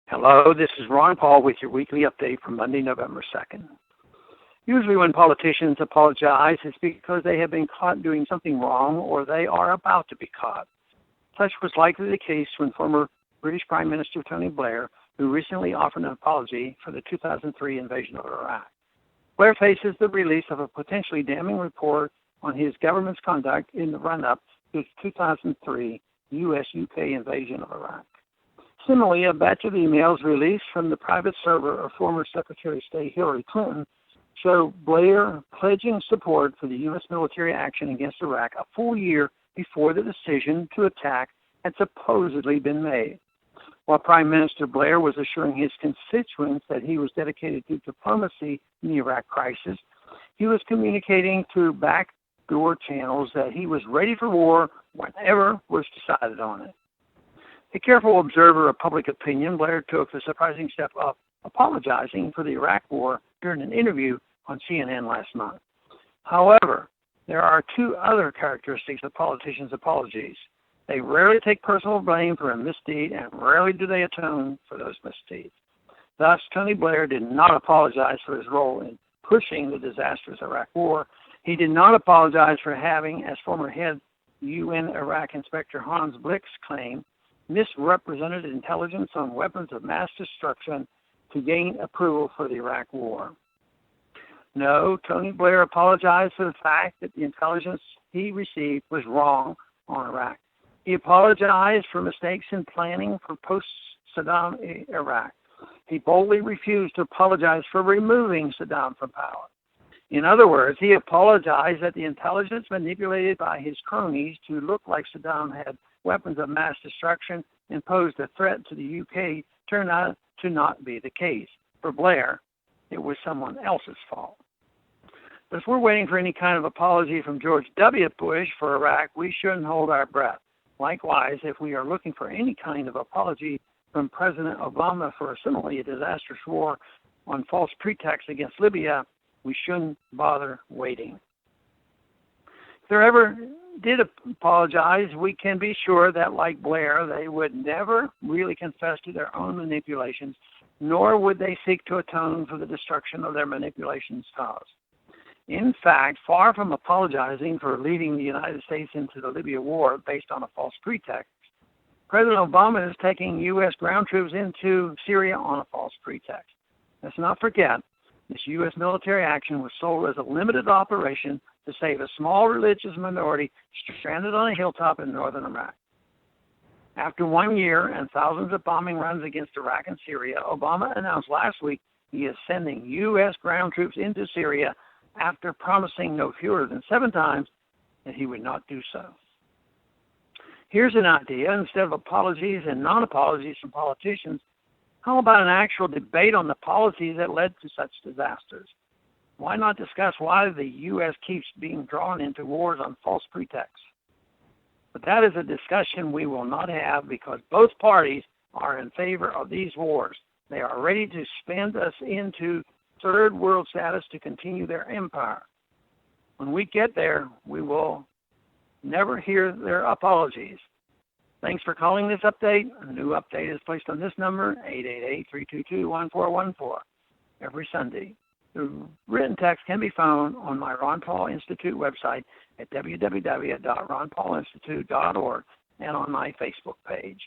Hello, this is Ron Paul with your weekly update for Monday, November 2nd. Usually when politicians apologize, it's because they have been caught doing something wrong or they are about to be caught. Such was likely the case when former British Prime Minister Tony Blair, who recently offered an apology for the 2003 invasion of Iraq. Blair faces the release of a potentially damning report on his government's conduct in the run-up to the 2003 U.S.-UK invasion of Iraq. Similarly, a batch of emails released from the private server of former Secretary of State Hillary Clinton show Blair pledging support for the U.S. military action against Iraq a full year before the decision to attack had supposedly been made. While Prime Minister Blair was assuring his constituents that he was dedicated to diplomacy in the Iraq crisis, he was communicating through backdoor channels that he was ready for war whenever was decided on it. A careful observer of public opinion, Blair took the surprising step of apologizing for the Iraq War during an interview on CNN last month. However, there are two other characteristics of politicians' apologies. They rarely take personal blame for a misdeed, and rarely do they atone for those misdeeds. Thus, Tony Blair did not apologize for his role in pushing the disastrous Iraq War. He did not apologize for having, as former head UN Iraq Inspector Hans Blix claimed, misrepresented intelligence on weapons of mass destruction to gain approval for the Iraq War. No, Tony Blair apologized for the fact that the intelligence he received was wrong on Iraq. He apologized for mistakes in planning for post-Saddam Iraq. He boldly refused to apologize for removing Saddam from power. In other words, he apologized that the intelligence manipulated by his cronies to look like Saddam had weapons of mass destruction and posed a threat to the UK turned out to not be the case. For Blair, it was someone else's fault. But if we're waiting for any kind of apology from George W. Bush for Iraq, we shouldn't hold our breath. Likewise, if we are looking for any kind of apology from President Obama for a similarly disastrous war on false pretext against Libya, we shouldn't bother waiting. If there ever did apologize, we can be sure that, like Blair, they would never really confess to their own manipulations, nor would they seek to atone for the destruction of their manipulations caused. In fact, far from apologizing for leading the United States into the Libya war based on a false pretext, President Obama is taking U.S. ground troops into Syria on a false pretext. Let's not forget, this U.S. military action was sold as a limited operation to save a small religious minority stranded on a hilltop in northern Iraq. After 1 year and thousands of bombing runs against Iraq and Syria, Obama announced last week he is sending U.S. ground troops into Syria after promising no fewer than 7 times that he would not do so. Here's an idea. Instead of apologies and non-apologies from politicians, how about an actual debate on the policies that led to such disasters? Why not discuss why the U.S. keeps being drawn into wars on false pretexts? But that is a discussion we will not have because both parties are in favor of these wars. They are ready to spend us into third world status to continue their empire. When we get there, we will never hear their apologies. Thanks for calling this update. A new update is placed on this number, 888-322-1414, every Sunday. The written text can be found on my Ron Paul Institute website at www.ronpaulinstitute.org and on my Facebook page.